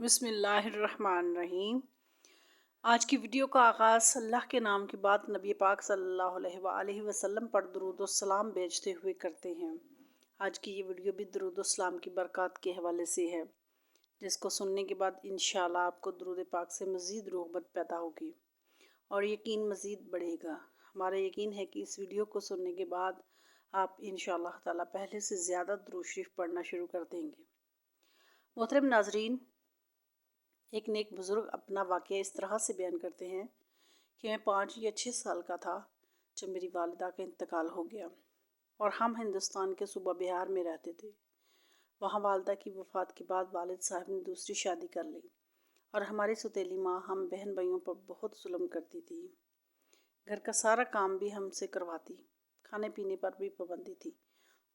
بسم اللہ الرحمن الرحیم۔ آج کی ویڈیو کا آغاز اللہ کے نام کے بعد نبی پاک صلی اللہ علیہ وآلہ وسلم پر درود و السلام بھیجتے ہوئے کرتے ہیں۔ آج کی یہ ویڈیو بھی درود و السلام کی برکات کے حوالے سے ہے، جس کو سننے کے بعد انشاءاللہ آپ کو درود پاک سے مزید رغبت پیدا ہوگی اور یقین مزید بڑھے گا۔ ہمارا یقین ہے کہ اس ویڈیو کو سننے کے بعد آپ انشاءاللہ تعالی پہلے سے زیادہ درود شریف پڑھنا شروع کر دیں گے۔ محترم ناظرین، ایک نیک بزرگ اپنا واقعہ اس طرح سے بیان کرتے ہیں کہ میں 5 یا 6 سال کا تھا جب میری والدہ کا انتقال ہو گیا اور ہم ہندوستان کے صوبہ بہار میں رہتے تھے۔ وہاں والدہ کی وفات کے بعد والد صاحب نے دوسری شادی کر لی اور ہماری سوتیلی ماں ہم بہن بھائیوں پر بہت ظلم کرتی تھی۔ گھر کا سارا کام بھی ہم سے کرواتی، کھانے پینے پر بھی پابندی تھی،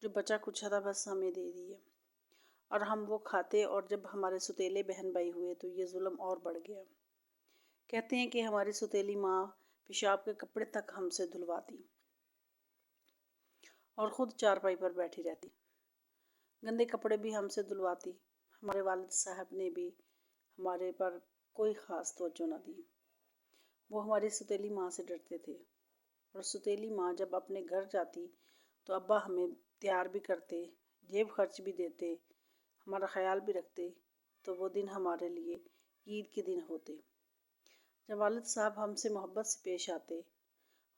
جو بچا کچھ تھا بس ہمیں دے دیے اور ہم وہ کھاتے، اور جب ہمارے سوتیلے بہن بھائی ہوئے تو یہ ظلم اور بڑھ گیا۔ کہتے ہیں کہ ہماری سوتیلی ماں پیشاب کے کپڑے تک ہم سے دھلواتی اور خود چارپائی پر بیٹھی رہتی، گندے کپڑے بھی ہم سے دھلواتی۔ ہمارے والد صاحب نے بھی ہمارے پر کوئی خاص توجہ نہ دی۔ وہ ہماری سوتیلی ماں سے ڈرتے تھے، اور سوتیلی ماں جب اپنے گھر جاتی تو ابا ہمیں تیار بھی کرتے، جیب خرچ بھی دیتے، ہمارا خیال بھی رکھتے۔ تو وہ دن ہمارے لیے عید کے دن ہوتے جب والد صاحب ہم سے محبت سے پیش آتے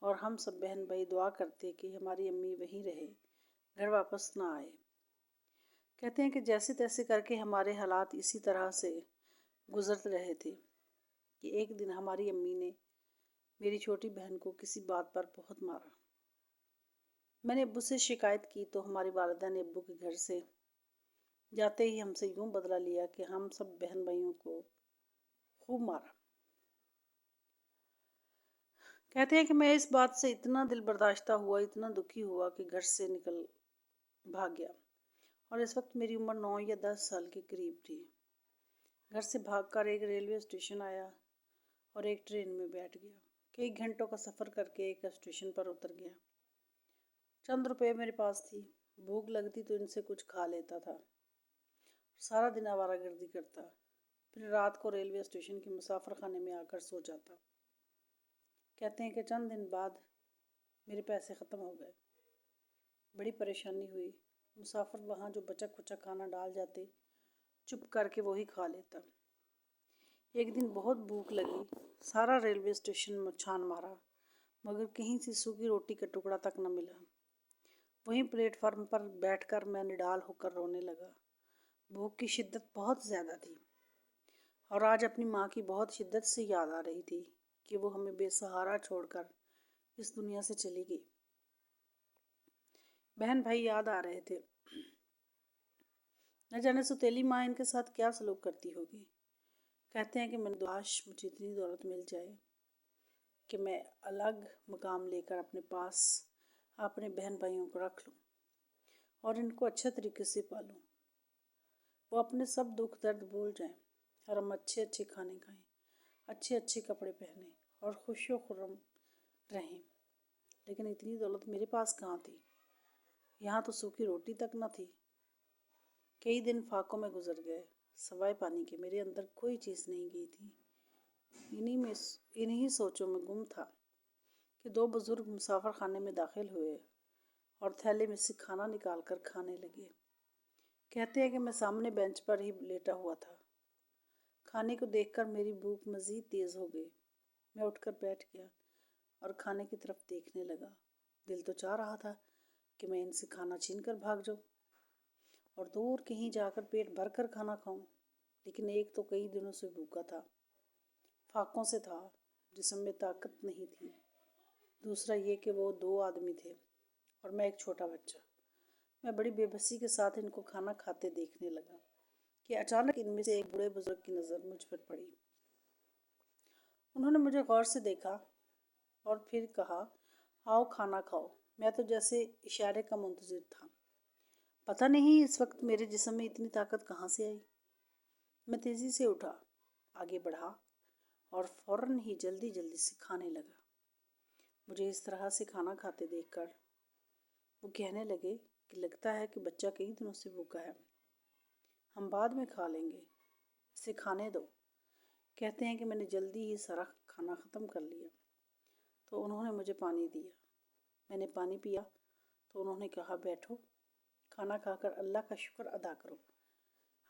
اور ہم سب بہن بھائی دعا کرتے کہ ہماری امی وہیں رہے، گھر واپس نہ آئے۔ کہتے ہیں کہ جیسے تیسے کر کے ہمارے حالات اسی طرح سے گزر رہے تھے کہ ایک دن ہماری امی نے میری چھوٹی بہن کو کسی بات پر بہت مارا۔ میں نے ابو سے شکایت کی تو ہماری والدہ نے ابو کے گھر سے جاتے ہی ہم سے یوں بدلہ لیا کہ ہم سب بہن بھائیوں کو خوب مارا۔ کہتے ہیں کہ میں اس بات سے اتنا دل برداشتہ ہوا، اتنا دکھی ہوا کہ گھر سے نکل بھاگ گیا، اور اس وقت میری عمر 9 یا 10 سال کے قریب تھی۔ گھر سے بھاگ کر ایک ریلوے اسٹیشن آیا اور ایک ٹرین میں بیٹھ گیا۔ کئی گھنٹوں کا سفر کر کے ایک اسٹیشن پر اتر گیا۔ چند روپے میرے پاس تھی، بھوک لگتی تو ان سے کچھ کھا لیتا تھا، سارا دن آوارہ گردی کرتا، پھر رات کو ریلوے اسٹیشن کے مسافر خانے میں آ کر سو جاتا۔ کہتے ہیں کہ چند دن بعد میرے پیسے ختم ہو گئے، بڑی پریشانی ہوئی۔ مسافر وہاں جو بچا کچا کھانا ڈال جاتے، چپ کر کے وہی کھا لیتا۔ ایک دن بہت بھوک لگی، سارا ریلوے اسٹیشن میں چھان مارا، مگر کہیں سے سوکھی روٹی کا ٹکڑا تک نہ ملا۔ وہیں پلیٹ فارم پر بیٹھ کر میں نڈال ہو کر رونے لگا۔ بھوک کی شدت بہت زیادہ تھی، اور آج اپنی ماں کی بہت شدت سے یاد آ رہی تھی کہ وہ ہمیں بے سہارا چھوڑ کر اس دنیا سے چلی گئی۔ بہن بھائی یاد آ رہے تھے، نہ جانے سوتیلی ماں ان کے ساتھ کیا سلوک کرتی ہوگی۔ کہتے ہیں کہ میں کاش مجھے اتنی دولت مل جائے کہ میں الگ مقام لے کر اپنے پاس اپنے بہن بھائیوں کو رکھ لوں اور ان کو اچھے طریقے سے پالوں، وہ اپنے سب دکھ درد بھول جائیں اور ہم اچھے اچھے کھانے کھائیں، اچھے اچھے کپڑے پہنیں اور خوش و خرم رہیں۔ لیکن اتنی دولت میرے پاس کہاں تھی، یہاں تو سوکھی روٹی تک نہ تھی۔ کئی دن فاقوں میں گزر گئے، سوائے پانی کے میرے اندر کوئی چیز نہیں گئی تھی۔ انہی سوچوں میں گم تھا کہ 2 بزرگ مسافر خانے میں داخل ہوئے اور تھیلے میں سے کھانا نکال کر کھانے لگے۔ کہتے ہیں کہ میں سامنے بینچ پر ہی لیٹا ہوا تھا۔ کھانے کو دیکھ کر میری بھوک مزید تیز ہو گئی۔ میں اٹھ کر بیٹھ گیا اور کھانے کی طرف دیکھنے لگا۔ دل تو چاہ رہا تھا کہ میں ان سے کھانا چھین کر بھاگ جاؤں اور دور کہیں جا کر پیٹ بھر کر کھانا کھاؤں، لیکن ایک تو کئی دنوں سے بھوکا تھا، فاقوں سے تھا، جسم میں طاقت نہیں تھی، دوسرا یہ کہ وہ 2 آدمی تھے اور میں ایک چھوٹا بچہ۔ میں بڑی بے بسی کے ساتھ ان کو کھانا کھاتے دیکھنے لگا کہ اچانک ان میں سے ایک بوڑھے بزرگ کی نظر مجھ پر پڑی۔ انہوں نے مجھے غور سے دیکھا اور پھر کہا، آؤ کھانا کھاؤ۔ میں تو جیسے اشارے کا منتظر تھا، پتہ نہیں اس وقت میرے جسم میں اتنی طاقت کہاں سے آئی۔ میں تیزی سے اٹھا، آگے بڑھا اور فوراً ہی جلدی سے کھانے لگا۔ مجھے اس طرح سے کھانا کھاتے دیکھ کر وہ کہنے لگے کہ لگتا ہے کہ بچہ کئی دنوں سے بھوکا ہے، ہم بعد میں کھا لیں گے۔ اسے کھانے دو۔ کہتے ہیں کہ میں نے جلدی ہی سارا کھانا ختم کر لیا تو انہوں نے مجھے پانی دیا۔ میں نے پانی پیا تو انہوں نے کہا بیٹھو، کھانا کھا کر اللہ کا شکر ادا کرو۔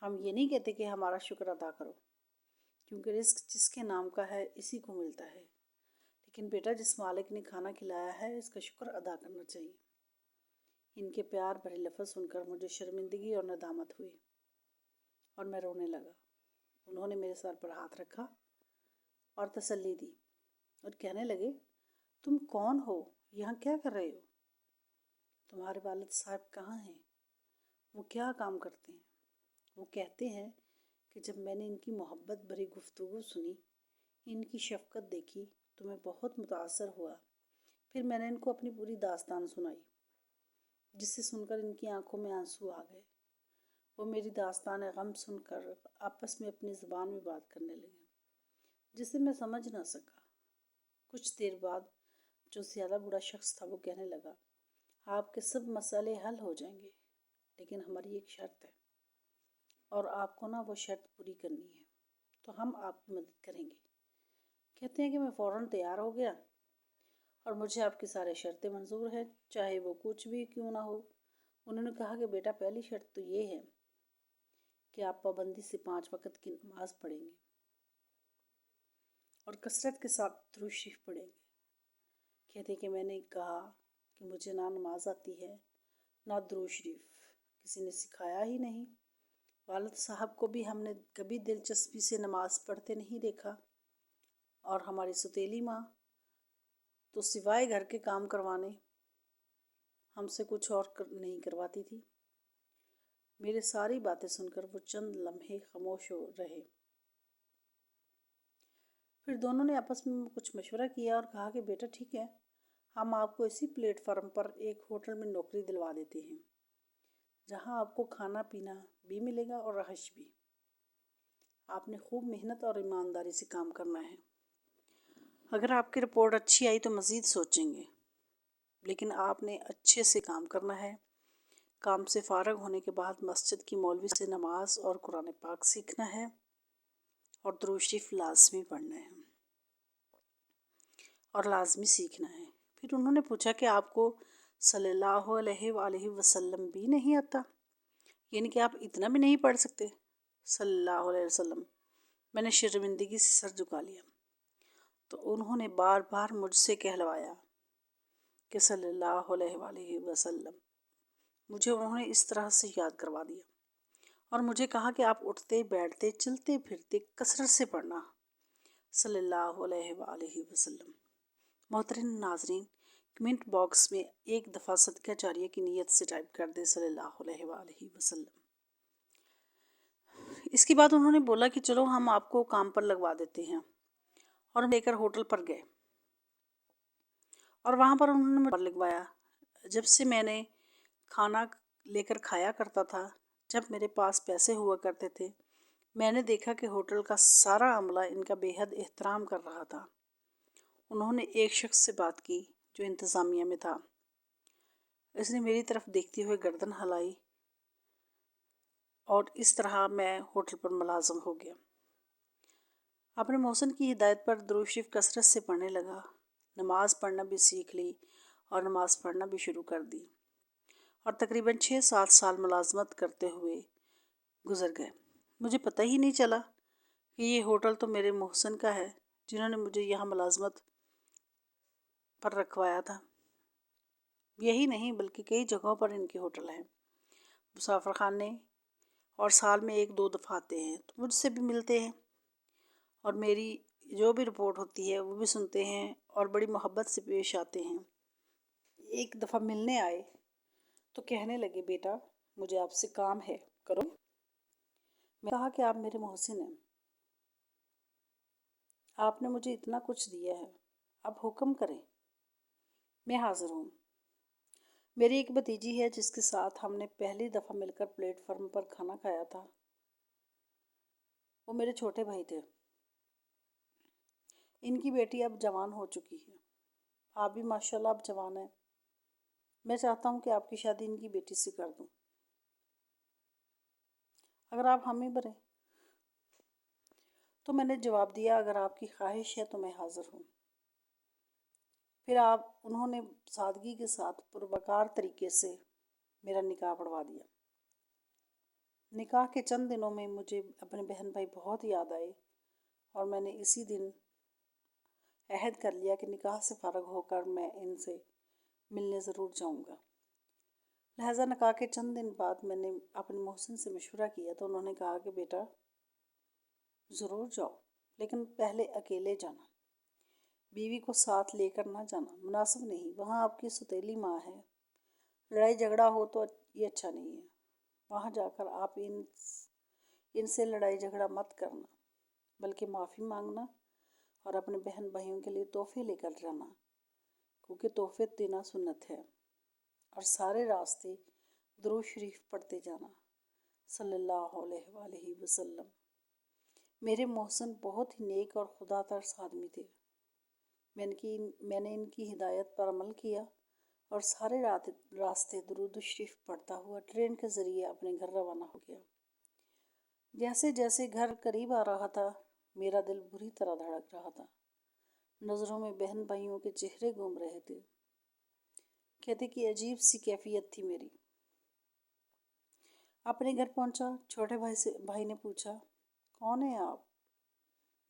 ہم یہ نہیں کہتے کہ ہمارا شکر ادا کرو، کیونکہ رزق جس کے نام کا ہے اسی کو ملتا ہے، لیکن بیٹا جس مالک نے کھانا کھلایا ہے اس کا شکر ادا کرنا چاہیے۔ ان کے پیار بھرے لفظ سن کر مجھے شرمندگی اور ندامت ہوئی اور میں رونے لگا۔ انہوں نے میرے سر پر ہاتھ رکھا اور تسلی دی اور کہنے لگے، تم کون ہو؟ یہاں کیا کر رہے ہو؟ تمہارے والد صاحب کہاں ہیں؟ وہ کیا کام کرتے ہیں؟ وہ کہتے ہیں کہ جب میں نے ان کی محبت بھری گفتگو سنی، ان کی شفقت دیکھی تو میں بہت متاثر ہوا۔ پھر میں نے ان کو اپنی پوری داستان سنائی، جس سے سن کر ان کی آنکھوں میں آنسو آ گئے۔ وہ میری داستان غم سن کر آپس میں اپنی زبان میں بات کرنے لگے، جسے میں سمجھ نہ سکا۔ کچھ دیر بعد جو زیادہ بڑا شخص تھا وہ کہنے لگا، آپ کے سب مسئلے حل ہو جائیں گے، لیکن ہماری ایک شرط ہے اور آپ کو وہ شرط پوری کرنی ہے، تو ہم آپ کی مدد کریں گے۔ کہتے ہیں کہ میں فوراً تیار ہو گیا اور مجھے آپ کی سارے شرطیں منظور ہیں، چاہے وہ کچھ بھی کیوں نہ ہو۔ انہوں نے کہا کہ بیٹا پہلی شرط تو یہ ہے کہ آپ پابندی سے 5 وقت کی نماز پڑھیں گے اور کثرت کے ساتھ درود شریف پڑھیں گے۔ کہتے کہ میں نے کہا کہ مجھے نہ نماز آتی ہے نہ درود شریف، کسی نے سکھایا ہی نہیں۔ والد صاحب کو بھی ہم نے کبھی دلچسپی سے نماز پڑھتے نہیں دیکھا، اور ہماری ستیلی ماں تو سوائے گھر کے کام کروانے ہم سے کچھ اور نہیں کرواتی تھی۔ میرے ساری باتیں سن کر وہ چند لمحے خاموش ہو رہے۔ پھر دونوں نے آپس میں کچھ مشورہ کیا اور کہا کہ بیٹا ٹھیک ہے، ہم آپ کو اسی پلیٹ فارم پر ایک ہوٹل میں نوکری دلوا دیتے ہیں، جہاں آپ کو کھانا پینا بھی ملے گا اور رہائش بھی۔ آپ نے خوب محنت اور ایمانداری سے کام کرنا ہے۔ اگر آپ کی رپورٹ اچھی آئی تو مزید سوچیں گے، لیکن آپ نے اچھے سے کام کرنا ہے۔ کام سے فارغ ہونے کے بعد مسجد کی مولوی سے نماز اور قرآن پاک سیکھنا ہے اور درود شریف لازمی پڑھنا ہے اور لازمی سیکھنا ہے۔ پھر انہوں نے پوچھا کہ آپ کو صلی اللہ علیہ وآلہ وسلم بھی نہیں آتا، یعنی کہ آپ اتنا بھی نہیں پڑھ سکتے؟ صلی اللہ علیہ وسلم۔ میں نے شرمندگی سے سر جھکا لیا تو انہوں نے بار بار مجھ سے کہلوایا کہ صلی اللہ علیہ وآلہ وسلم۔ مجھے انہوں نے اس طرح سے یاد کروا دیا اور مجھے کہا کہ آپ اٹھتے بیٹھتے چلتے پھرتے کثرت سے پڑھنا، صلی اللہ علیہ وآلہ وسلم۔ محترم ناظرین، کمنٹ باکس میں ایک دفعہ صدقہ جاریہ کی نیت سے ٹائپ کر دیں صلی اللہ علیہ وآلہ وسلم۔ اس کے بعد انہوں نے بولا کہ چلو ہم آپ کو کام پر لگوا دیتے ہیں، اور لے کر ہوٹل پر گئے اور وہاں پر انہوں نے مجھے لگوایا۔ جب سے میں نے کھانا لے کر کھایا کرتا تھا، جب میرے پاس پیسے ہوا کرتے تھے، میں نے دیکھا کہ ہوٹل کا سارا عملہ ان کا بے حد احترام کر رہا تھا۔ انہوں نے ایک شخص سے بات کی جو انتظامیہ میں تھا۔ اس نے میری طرف دیکھتے ہوئے گردن ہلائی اور اس طرح میں ہوٹل پر ملازم ہو گیا۔ اپنے محسن کی ہدایت پر درود شریف کثرت سے پڑھنے لگا، نماز پڑھنا بھی سیکھ لی اور نماز پڑھنا بھی شروع کر دی، اور تقریباً 6-7 سال ملازمت کرتے ہوئے گزر گئے۔ مجھے پتہ ہی نہیں چلا کہ یہ ہوٹل تو میرے محسن کا ہے، جنہوں نے مجھے یہاں ملازمت پر رکھوایا تھا۔ یہی نہیں بلکہ کئی جگہوں پر ان کے ہوٹل ہیں، مسافر خانے، اور سال میں 1-2 دفعہ آتے ہیں تو مجھ سے بھی ملتے ہیں اور میری جو بھی رپورٹ ہوتی ہے وہ بھی سنتے ہیں اور بڑی محبت سے پیش آتے ہیں۔ ایک دفعہ ملنے آئے تو کہنے لگے بیٹا مجھے آپ سے کام ہے، کرو؟ میں کہا کہ آپ میرے محسن ہیں، آپ نے مجھے اتنا کچھ دیا ہے، اب حکم کریں، میں حاضر ہوں۔ میری ایک بھتیجی ہے جس کے ساتھ ہم نے پہلی دفعہ مل کر پلیٹ فارم پر کھانا کھایا تھا، وہ میرے چھوٹے بھائی تھے۔ ان کی بیٹی اب جوان ہو چکی ہے، آپ بھی ماشاءاللہ اب جوان ہیں۔ میں چاہتا ہوں کہ آپ کی شادی ان کی بیٹی سے کر دوں، اگر آپ حامی بھریں۔ تو میں نے جواب دیا اگر آپ کی خواہش ہے تو میں حاضر ہوں۔ پھر انہوں نے سادگی کے ساتھ پروقار طریقے سے میرا نکاح پڑھوا دیا۔ نکاح کے چند دنوں میں مجھے اپنے بہن بھائی بہت یاد آئے اور میں نے اسی دن عہد کر لیا کہ نکاح سے فارغ ہو کر میں ان سے ملنے ضرور جاؤں گا۔ لہٰذا نکاح کے چند دن بعد میں نے اپنے محسن سے مشورہ کیا تو انہوں نے کہا کہ بیٹا ضرور جاؤ، لیکن پہلے اکیلے جانا، بیوی کو ساتھ لے کر نہ جانا، مناسب نہیں، وہاں آپ کی سوتیلی ماں ہے، لڑائی جھگڑا ہو تو یہ اچھا نہیں ہے، وہاں جا کر آپ ان سے لڑائی جھگڑا مت کرنا، بلکہ معافی مانگنا اور اپنے بہن بھائیوں کے لیے تحفے لے کر جانا، کیونکہ تحفے دینا سنت ہے، اور سارے راستے درود شریف پڑھتے جانا صلی اللہ علیہ وآلہ وسلم۔ میرے محسن بہت ہی نیک اور خدا ترس آدمی تھے۔ میں نے ان کی ہدایت پر عمل کیا اور سارے راستے درود شریف پڑھتا ہوا ٹرین کے ذریعے اپنے گھر روانہ ہو گیا۔ جیسے جیسے گھر قریب آ رہا تھا میرا دل بری طرح دھڑک رہا تھا، نظروں میں بہن بھائیوں کے چہرے گھوم رہے تھے۔ کہتے کہ عجیب سی کیفیت تھی میری۔ اپنے گھر پہنچا، چھوٹے بھائی نے پوچھا کون ہے آپ؟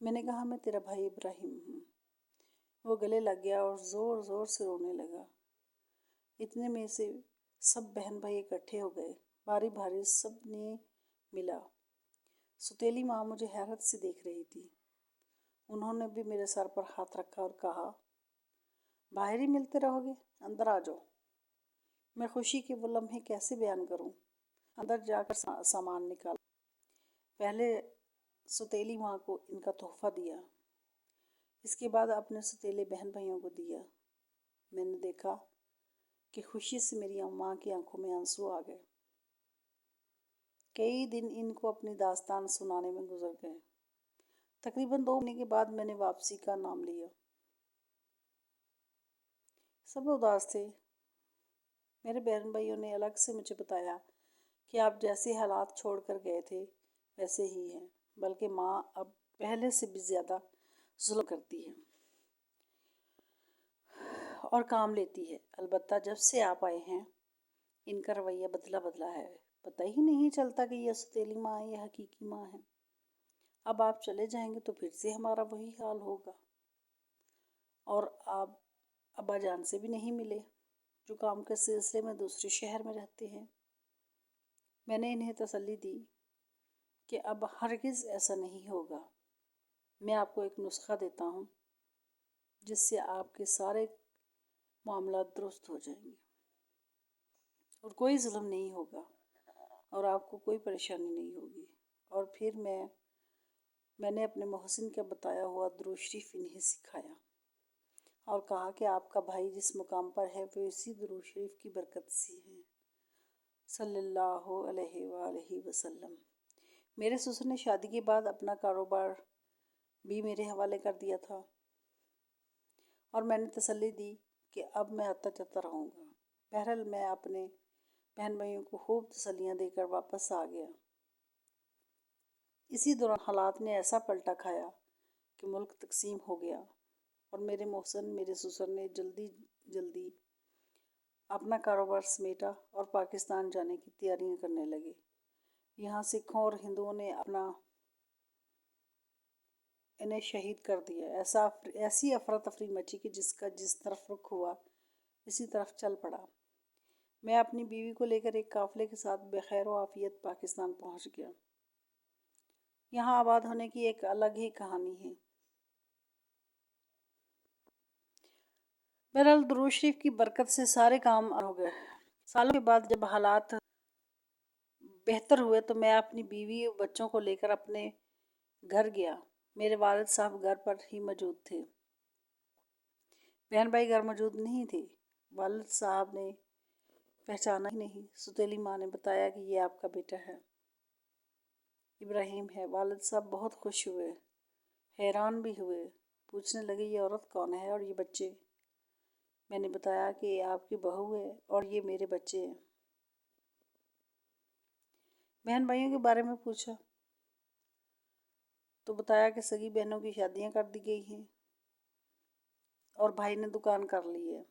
میں نے کہا میں تیرا بھائی ابراہیم ہوں۔ وہ گلے لگ گیا اور زور زور سے رونے لگا۔ اتنے میں سے سب بہن بھائی اکٹھے ہو گئے، باری باری سب نے ملا۔ سوتیلی ماں مجھے حیرت سے دیکھ رہی تھی۔ انہوں نے بھی میرے سر پر ہاتھ رکھا اور کہا باہر ہی ملتے رہو گے، اندر آ جاؤ۔ میں خوشی کے وہ لمحے کیسے بیان کروں۔ اندر جا کر سامان نکالا، پہلے سوتیلی ماں کو ان کا تحفہ دیا، اس کے بعد اپنے سوتیلے بہن بھائیوں کو دیا۔ میں نے دیکھا کہ خوشی سے میری ماں کی آنکھوں میں آنسو آ گئے۔ کئی دن ان کو اپنی داستان سنانے میں گزر گئے۔ تقریباً 2 مہینے کے بعد میں نے واپسی کا نام لیا۔ سب اداس تھے۔ میرے بہن بھائیوں نے الگ سے مجھے بتایا کہ آپ جیسے حالات چھوڑ کر گئے تھے ویسے ہی ہیں، بلکہ ماں اب پہلے سے بھی زیادہ ظلم کرتی ہے اور کام لیتی ہے۔ البتہ جب سے آپ آئے ہیں ان کا رویہ بدلا ہے، پتہ ہی نہیں چلتا کہ یہ سوتیلی ماں ہے یا حقیقی ماں ہے۔ اب آپ چلے جائیں گے تو پھر سے ہمارا وہی حال ہوگا، اور آپ ابا جان سے بھی نہیں ملے جو کام کے سلسلے میں دوسرے شہر میں رہتے ہیں۔ میں نے انہیں تسلی دی کہ اب ہرگز ایسا نہیں ہوگا۔ میں آپ کو ایک نسخہ دیتا ہوں جس سے آپ کے سارے معاملات درست ہو جائیں گے اور کوئی ظلم نہیں ہوگا اور آپ کو کوئی پریشانی نہیں ہوگی۔ اور پھر میں نے اپنے محسن کا بتایا ہوا درود شریف انہیں سکھایا اور کہا کہ آپ کا بھائی جس مقام پر ہے وہ اسی درود شریف کی برکت سے ہے صلی اللہ علیہ وآلہ وسلم۔ میرے سسر نے شادی کے بعد اپنا کاروبار بھی میرے حوالے کر دیا تھا اور میں نے تسلی دی کہ اب میں آتا جاتا رہوں گا۔ بہرحال میں اپنے بہن بھائیوں کو خوب تسلیاں دے کر واپس آ گیا۔ اسی دوران حالات نے ایسا پلٹا کھایا کہ ملک تقسیم ہو گیا اور میرے محسن میرے سسر نے جلدی اپنا کاروبار سمیٹا اور پاکستان جانے کی تیاریاں کرنے لگے۔ یہاں سکھوں اور ہندوؤں نے انہیں شہید کر دیا۔ ایسی افراتفری مچی کہ جس کا جس طرف رخ ہوا اسی طرف چل پڑا۔ میں اپنی بیوی کو لے کر ایک قافلے کے ساتھ بخیر و عافیت پاکستان پہنچ گیا۔ یہاں آباد ہونے کی ایک الگ ہی کہانی ہے۔ بہرحال درود شریف کی برکت سے سارے کام ہو گئے۔ سالوں کے بعد جب حالات بہتر ہوئے تو میں اپنی بیوی اور بچوں کو لے کر اپنے گھر گیا۔ میرے والد صاحب گھر پر ہی موجود تھے، بہن بھائی گھر موجود نہیں تھے۔ والد صاحب نے پہچانا ہی نہیں۔ سوتیلی ماں نے بتایا کہ یہ آپ کا بیٹا ہے، ابراہیم ہے۔ والد صاحب بہت خوش ہوئے، حیران بھی ہوئے، پوچھنے لگے یہ عورت کون ہے اور یہ بچے؟ میں نے بتایا کہ یہ آپ کی بہو ہے اور یہ میرے بچے ہیں۔ بہن بھائیوں کے بارے میں پوچھا تو بتایا کہ سگی بہنوں کی شادیاں کر دی گئی ہیں اور بھائی نے دکان کر لی ہے،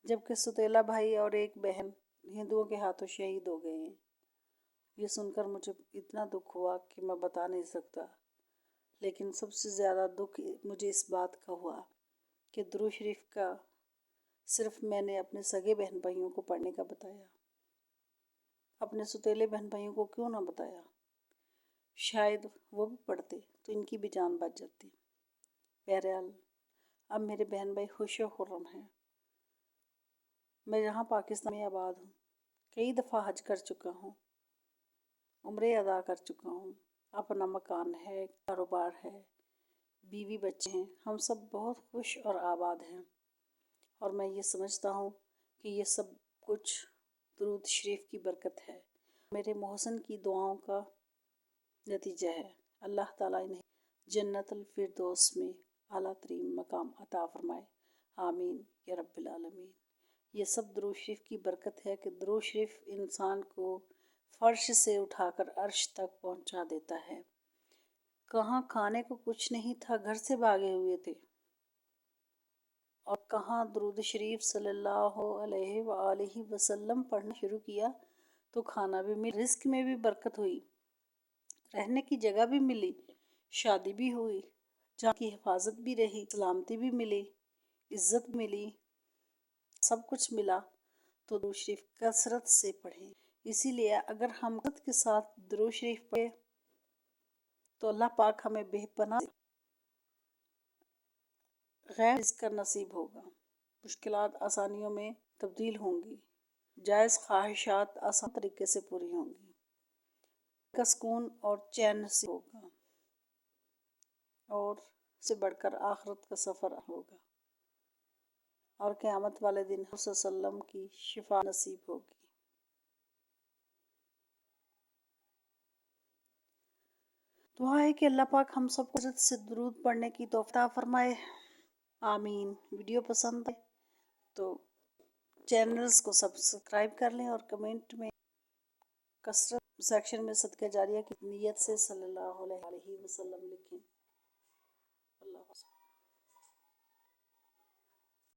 جبکہ ستیلا بھائی اور ایک بہن ہندوؤں کے ہاتھوں شہید ہو گئے ہیں۔ یہ سن کر مجھے اتنا دکھ ہوا کہ میں بتا نہیں سکتا، لیکن سب سے زیادہ دکھ مجھے اس بات کا ہوا کہ درود شریف کا صرف میں نے اپنے سگے بہن بھائیوں کو پڑھنے کا بتایا، اپنے ستیلے بہن بھائیوں کو کیوں نہ بتایا؟ شاید وہ بھی پڑھتے تو ان کی بھی جان بچ جاتی۔ بہرحال اب میرے بہن بھائی خوش و خرم ہیں۔ میں یہاں پاکستان میں آباد ہوں، کئی دفعہ حج کر چکا ہوں، عمرے ادا کر چکا ہوں، اپنا مکان ہے، کاروبار ہے، بیوی بچے ہیں، ہم سب بہت خوش اور آباد ہیں، اور میں یہ سمجھتا ہوں کہ یہ سب کچھ درود شریف کی برکت ہے، میرے محسن کی دعاؤں کا نتیجہ ہے۔ اللہ تعالیٰ انہیں جنت الفردوس میں اعلیٰ ترین مقام عطا فرمائے، آمین یا رب العالمین۔ یہ سب درود شریف کی برکت ہے کہ درود شریف انسان کو فرش سے اٹھا کر عرش تک پہنچا دیتا ہے۔ کہاں کھانے کو کچھ نہیں تھا، گھر سے بھاگے ہوئے تھے، اور کہاں درود شریف صلی اللہ علیہ وآلہ وسلم پڑھنا شروع کیا تو کھانا بھی ملا، رزق میں بھی برکت ہوئی، رہنے کی جگہ بھی ملی، شادی بھی ہوئی، جان کی حفاظت بھی رہی، سلامتی بھی ملی، عزت ملی، سب کچھ ملا۔ تو درود شریف کثرت سے پڑھیں۔ اسی لیے اگر ہم کثرت کے ساتھ درود شریف پڑھیں تو اللہ پاک ہمیں بے پناہ غیر رزق کا نصیب ہوگا، مشکلات آسانیوں میں تبدیل ہوں گی، جائز خواہشات آسان طریقے سے پوری ہوں گی، کا سکون اور چین نصیب ہوگا، اور سے بڑھ کر آخرت کا سفر ہوگا، اور قیامت والے دن حضور صلی اللہ علیہ وسلم کی شفاعت نصیب ہوگی۔ دعا ہے کہ اللہ پاک ہم سب کو عزت سے درود پڑھنے کی توفیق عطا فرمائے، آمین۔ ویڈیو پسند ہے تو چینلز کو سبسکرائب کر لیں، اور کمنٹ میں کثرت سیکشن میں صدقہ جاریہ کی نیت سے صلی اللہ علیہ وسلم لکھیں۔